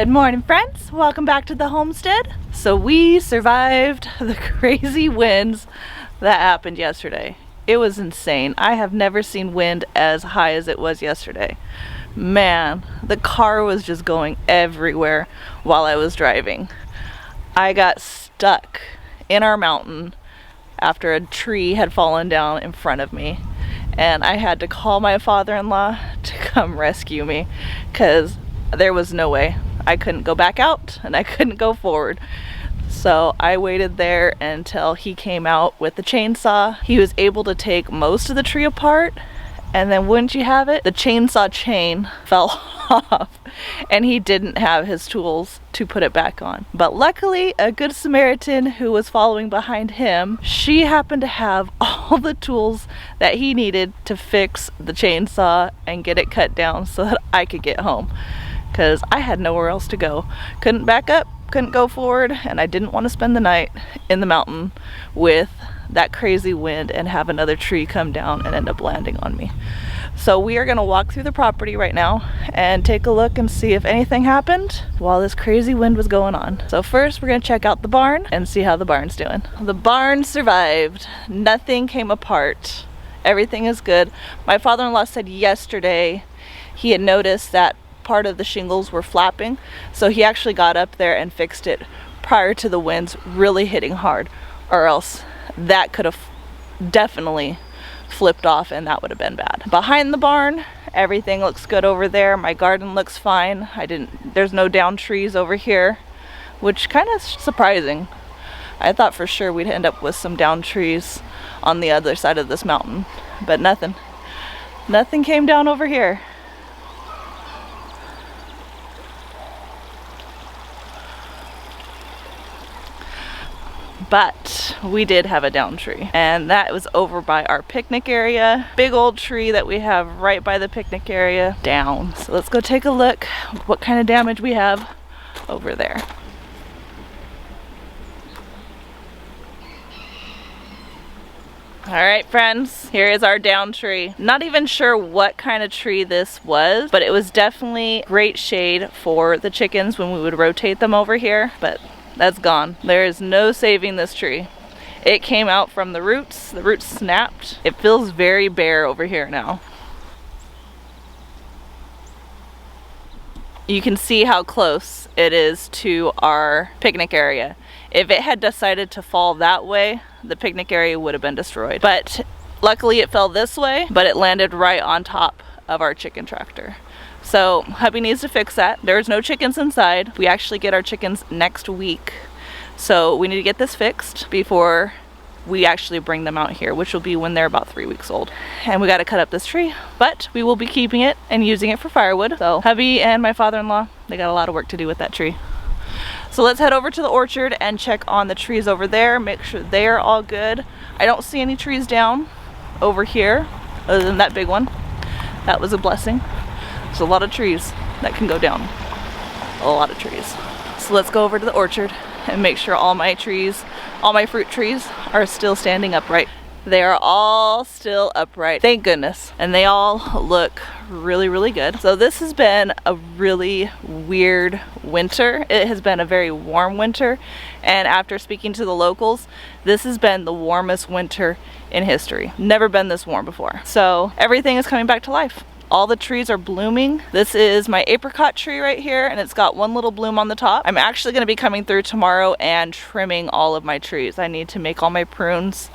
Good morning, friends. Welcome back to the homestead. So we survived the crazy winds that happened yesterday. It was insane. I have never seen wind as high as it was yesterday. Man, the car was just going everywhere while I was driving. I got stuck in our mountain after a tree had fallen down in front of me, and I had to call my father-in-law to come rescue me because there was no way. I couldn't go back out and I couldn't go forward. So I waited there until he came out with the chainsaw. He was able to take most of the tree apart, and then wouldn't you have it, the chainsaw chain fell off and he didn't have his tools to put it back on. But luckily, a good Samaritan who was following behind him, she happened to have all the tools that he needed to fix the chainsaw and get it cut down so that I could get home, because I had nowhere else to go. Couldn't back up, couldn't go forward, and I didn't want to spend the night in the mountain with that crazy wind and have another tree come down and end up landing on me. So we are going to walk through the property right now and take a look and see if anything happened while this crazy wind was going on. So first we're going to check out the barn and see how the barn's doing. The barn survived. Nothing came apart. Everything is good. My father-in-law said yesterday he had noticed that part of the shingles were flapping, so he actually got up there and fixed it prior to the winds really hitting hard, or else that could have definitely flipped off and that would have been bad. Behind the barn, everything looks good over there. My garden looks fine. There's no down trees over here, which kind of surprising. I thought for sure we'd end up with some down trees on the other side of this mountain, but nothing came down over here. But we did have a down tree, and that was over by our picnic area. Big old tree that we have right by the picnic area down. So let's go take a look what kind of damage we have over there. All right, friends, here is our down tree. Not even sure what kind of tree this was, but it was definitely great shade for the chickens when we would rotate them over here, but that's gone. There is no saving this tree. It came out from the roots snapped. It feels very bare over here now. You can see how close it is to our picnic area. If it had decided to fall that way, the picnic area would have been destroyed. But luckily it fell this way, but it landed right on top of our chicken tractor. So hubby needs to fix that. There's no chickens inside. We actually get our chickens next week. So we need to get this fixed before we actually bring them out here, which will be when they're about 3 weeks old. And we got to cut up this tree, but we will be keeping it and using it for firewood. So hubby and my father-in-law, they got a lot of work to do with that tree. So let's head over to the orchard and check on the trees over there, make sure they're all good. I don't see any trees down over here other than that big one. That was a blessing. There's a lot of trees that can go down. A lot of trees. So let's go over to the orchard and make sure all my fruit trees are still standing upright. They are all still upright, thank goodness. And they all look really, really good. So this has been a really weird winter. It has been a very warm winter. And after speaking to the locals, this has been the warmest winter in history. Never been this warm before. So everything is coming back to life. All the trees are blooming. This is my apricot tree right here, and it's got one little bloom on the top. I'm actually going to be coming through tomorrow and trimming all of my trees. I need to make all my prunes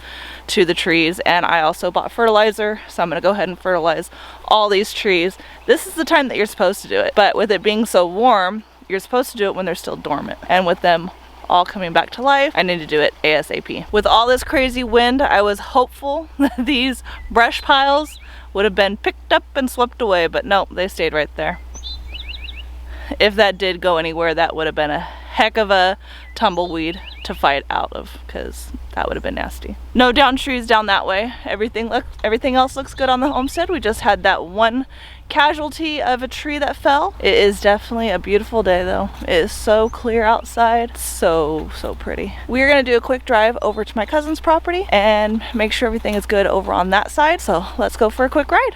to the trees, and I also bought fertilizer, so I'm going to go ahead and fertilize all these trees. This is the time that you're supposed to do it, but with it being so warm, you're supposed to do it when they're still dormant. And with them all coming back to life, I need to do it ASAP. With all this crazy wind, I was hopeful that these brush piles would have been picked up and swept away, but no, they stayed right there. If that did go anywhere, that would have been a heck of a tumbleweed to fight out of, because that would have been nasty. No down trees down that way. Everything else looks good on the homestead. We just had that one casualty of a tree that fell. It is definitely a beautiful day though. It is so clear outside. So pretty. We're gonna do a quick drive over to my cousin's property and make sure everything is good over on that side. So let's go for a quick ride.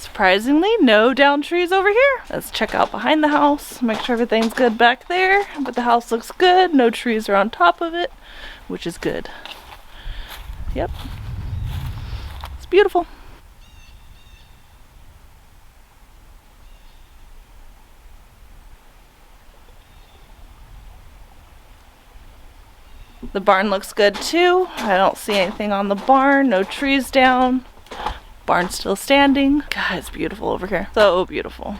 Surprisingly, no down trees over here. Let's check out behind the house, make sure everything's good back there, but the house looks good. No trees are on top of it, which is good. Yep, it's beautiful. The barn looks good too. I don't see anything on the barn, no trees down. Barn's still standing. God, it's beautiful over here. So beautiful.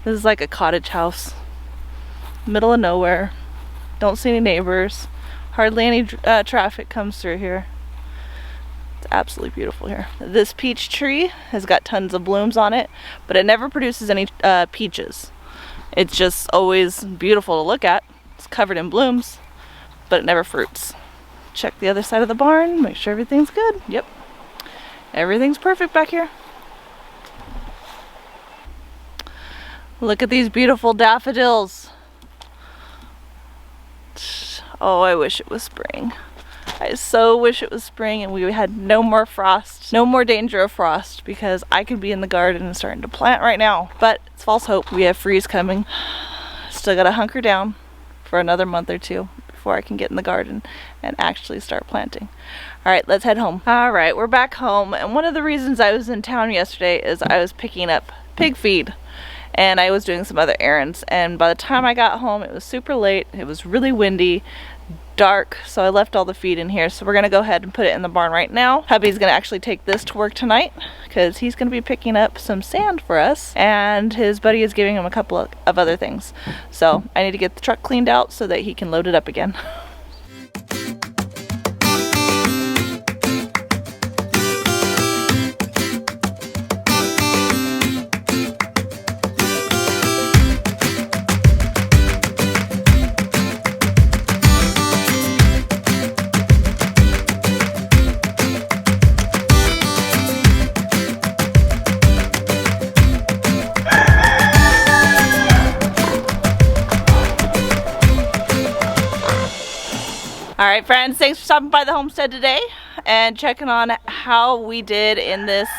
This is like a cottage house. Middle of nowhere. Don't see any neighbors. Hardly any traffic comes through here. It's absolutely beautiful here. This peach tree has got tons of blooms on it, but it never produces any peaches. It's just always beautiful to look at. It's covered in blooms, but it never fruits. Check the other side of the barn, make sure everything's good. Yep. Everything's perfect back here. Look at these beautiful daffodils. Oh, I wish it was spring. I so wish it was spring and we had no more frost, no more danger of frost, because I could be in the garden and starting to plant right now. But it's false hope. We have freeze coming. Still gotta hunker down for another month or two before I can get in the garden and actually start planting. All right, let's head home. All right, we're back home, and one of the reasons I was in town yesterday is I was picking up pig feed and I was doing some other errands, and by the time I got home it was super late. It was really windy, dark, so I left all the feed in here. So we're gonna go ahead and put it in the barn right now. Hubby's gonna actually take this to work tonight because he's gonna be picking up some sand for us, and his buddy is giving him a couple of other things. So I need to get the truck cleaned out so that he can load it up again. Alright friends, thanks for stopping by the homestead today and checking on how we did in this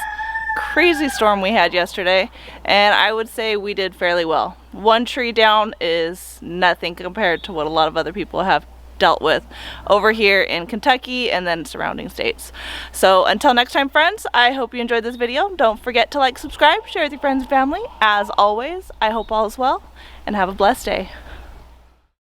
crazy storm we had yesterday. And I would say we did fairly well. One tree down is nothing compared to what a lot of other people have dealt with over here in Kentucky and then surrounding states. So until next time friends, I hope you enjoyed this video. Don't forget to like, subscribe, share with your friends and family. As always, I hope all is well and have a blessed day.